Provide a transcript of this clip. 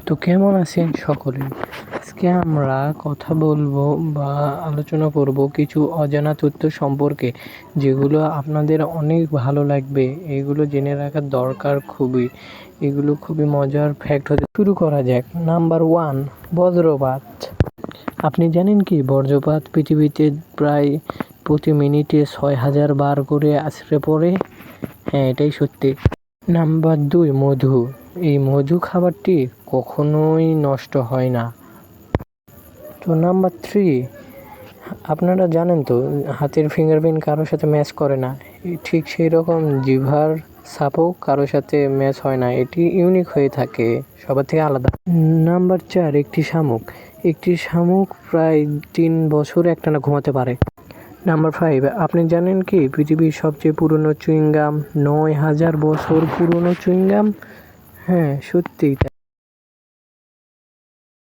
তো কেমন আছেন সকলে? আজকে আমরা কথা বলবো বা আলোচনা করব কিছু অজানা তথ্য সম্পর্কে, যেগুলো আপনাদের অনেক ভালো লাগবে। এগুলো জেনে রাখার দরকার খুবই। এগুলো খুবই মজার ফ্যাক্ট হতে শুরু করা যাক। নাম্বার 1, বজ্রপাত। আপনি জানেন কি বজ্রপাত পৃথিবীতে প্রায় প্রতি মিনিটে 6,000 বার করে আছড়ে পড়ে? হ্যাঁ, এটাই সত্যি। নাম্বার 2, মধু। এই মধু খাবারটি কখনোই নষ্ট হয় না। তো নাম্বার 3, আপনারা জানেন তো হাতের ফিঙ্গারপ্রিন্ট কারোর সাথে ম্যাচ করে না, ঠিক সেই রকম জিহ্বার ছাপও কারোর সাথে ম্যাচ হয় না, এটি ইউনিক হয়ে থাকে, সবার থেকে আলাদা। নাম্বার 4, একটি শামুক। একটি শামুক প্রায় 3 বছর একটানা ঘুমাতে পারে। নাম্বার 5, আপনি জানেন কি পৃথিবীর সবচেয়ে পুরনো চুইংগাম 9,000 বছর পুরনো চুইংগাম? হ্যাঁ, সত্যিই তাই।